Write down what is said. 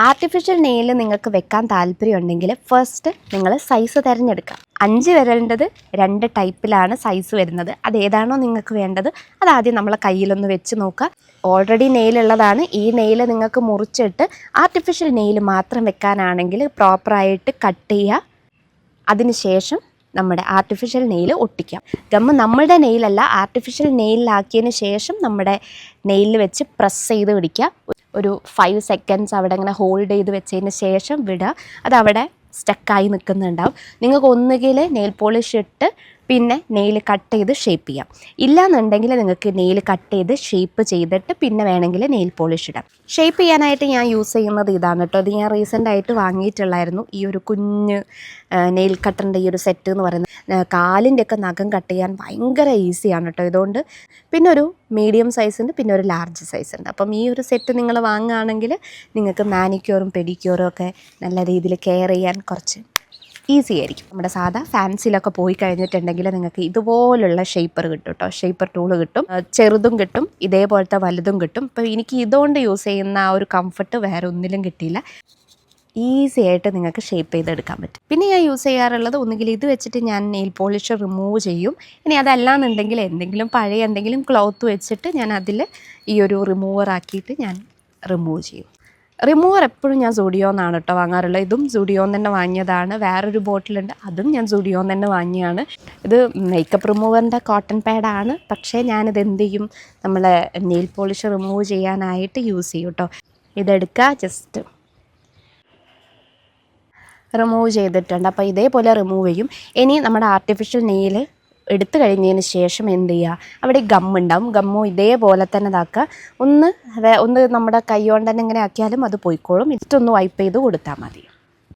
Artificial nail നിങ്ങൾക്ക് വെക്കാൻ താല്പര്യമുണ്ടെങ്കിൽ ഫസ്റ്റ് നിങ്ങൾ സൈസ് തിരഞ്ഞെടുക്കാം. 5 വിരലിൻ്റെത് 2 ടൈപ്പിലാണ് സൈസ് വരുന്നത്. അതേതാണോ നിങ്ങൾക്ക് വേണ്ടത് അതാദ്യം നമ്മളെ കയ്യിലൊന്ന് വെച്ച് നോക്കുക. ഓൾറെഡി നെയിലുള്ളതാണ്. ഈ നെയിൽ നിങ്ങൾക്ക് മുറിച്ചിട്ട് ആർട്ടിഫിഷ്യൽ നെയിൽ മാത്രം വെക്കാനാണെങ്കിൽ പ്രോപ്പറായിട്ട് കട്ട് ചെയ്യുക. അതിനുശേഷം നമ്മുടെ ആർട്ടിഫിഷ്യൽ നെയിൽ ഒട്ടിക്കാം. ഗമ്മ് നമ്മളുടെ നെയിലല്ല, ആർട്ടിഫിഷ്യൽ നെയിലാക്കിയതിന് ശേഷം നമ്മുടെ നെയിലിൽ വെച്ച് പ്രസ് ചെയ്ത് പിടിക്കുക. ഒരു 5 സെക്കൻഡ്സ് അവിടെ ഇങ്ങനെ ഹോൾഡ് ചെയ്ത് വെച്ചതിന് ശേഷം വിടുക. അതവിടെ സ്റ്റക്കായി നിൽക്കുന്നുണ്ടാവും. നിങ്ങൾക്ക് ഒന്നുകിൽ നെയിൽ പോളിഷ് ഇട്ട് പിന്നെ നെയിൽ കട്ട് ചെയ്ത് ഷേപ്പ് ചെയ്യാം. ഇല്ലയെന്നുണ്ടെങ്കിൽ നിങ്ങൾക്ക് നെയിൽ കട്ട് ചെയ്ത് ഷേപ്പ് ചെയ്തിട്ട് പിന്നെ വേണമെങ്കിൽ നെയിൽ പോളിഷ് ഇടാം. ഷേപ്പ് ചെയ്യാനായിട്ട് ഞാൻ യൂസ് ചെയ്യുന്നത് ഇതാണ് കേട്ടോ. ഇത് ഞാൻ റീസെൻ്റായിട്ട് വാങ്ങിയിട്ടുള്ളായിരുന്നു. ഈ ഒരു കുഞ്ഞ് നെയിൽ കട്ടറിൻ്റെ ഈ ഒരു സെറ്റ് എന്ന് പറയുന്നത് കാലിൻ്റെയൊക്കെ നഖം കട്ട് ചെയ്യാൻ ഭയങ്കര ഈസിയാണ് കേട്ടോ ഇതുകൊണ്ട്. പിന്നെ ഒരു മീഡിയം സൈസ് ഉണ്ട്, പിന്നെ ഒരു ലാർജ് സൈസ് ഉണ്ട്. അപ്പം ഈ ഒരു സെറ്റ് നിങ്ങൾ വാങ്ങുകയാണെങ്കിൽ നിങ്ങൾക്ക് മാനിക്യൂറും പെഡിക്യൂറും ഒക്കെ നല്ല രീതിയിൽ കെയർ ചെയ്യാൻ കുറച്ച് ഈസി ആയിരിക്കും. നമ്മുടെ സാധാ ഫാൻസിലൊക്കെ പോയി കഴിഞ്ഞിട്ടുണ്ടെങ്കിൽ നിങ്ങൾക്ക് ഇതുപോലുള്ള ഷേപ്പർ കിട്ടും കേട്ടോ. ഷേപ്പർ ടൂള് കിട്ടും, ചെറുതും കിട്ടും, ഇതേപോലത്തെ വലുതും കിട്ടും. ഇപ്പോൾ എനിക്ക് ഇതുകൊണ്ട് യൂസ് ചെയ്യുന്ന ആ ഒരു കംഫർട്ട് വേറെ ഒന്നിലും കിട്ടിയില്ല. ഈസി ആയിട്ട് നിങ്ങൾക്ക് ഷേപ്പ് ചെയ്തെടുക്കാൻ പറ്റും. പിന്നെ ഞാൻ യൂസ് ചെയ്യാറുള്ളത് ഒന്നുകിൽ ഇത് വെച്ചിട്ട് ഞാൻ നെയിൽ പോളിഷ് റിമൂവ് ചെയ്യും. ഇനി അതല്ലാന്നുണ്ടെങ്കിൽ എന്തെങ്കിലും പഴയ എന്തെങ്കിലും ക്ലോത്ത് വെച്ചിട്ട് ഞാൻ അതിൽ ഈ ഒരു റിമൂവർ ആക്കിയിട്ട് ഞാൻ റിമൂവ് ചെയ്യും. റിമൂവർ എപ്പോഴും ഞാൻ സുഡിയോന്നാണ് കേട്ടോ വാങ്ങാറുള്ളത്. ഇതും സുഡിയോന്ന് തന്നെ വാങ്ങിയതാണ്. വേറൊരു ബോട്ടിലുണ്ട്, അതും ഞാൻ സുഡിയോന്ന് തന്നെ വാങ്ങിയാണ്. ഇത് മേക്കപ്പ് റിമൂവറിൻ്റെ കോട്ടൺ പാഡാണ്. പക്ഷേ ഞാനിത് എന്ത് ചെയ്യും, നമ്മളെ നെയിൽ പോളിഷ് റിമൂവ് ചെയ്യാനായിട്ട് യൂസ് ചെയ്യും കേട്ടോ. ഇതെടുക്കുക, ജസ്റ്റ് റിമൂവ് ചെയ്തിട്ടുണ്ട്. അപ്പോൾ ഇതേപോലെ റിമൂവ് ചെയ്യും. ഇനി നമ്മുടെ ആർട്ടിഫിഷ്യൽ നെയിൽ എടുത്തു കഴിഞ്ഞതിന് ശേഷം എന്ത് ചെയ്യുക, അവിടെ ഗമ്മുണ്ടാവും. ഗമ്മു ഇതേപോലെ തന്നെ ഇതാക്കുക. ഒന്ന് നമ്മുടെ കൈ കൊണ്ട് തന്നെ ഇങ്ങനെ ആക്കിയാലും അത് പോയിക്കോളും. ഇതൊന്ന് വൈപ്പ് ചെയ്ത് കൊടുത്താൽ മതി.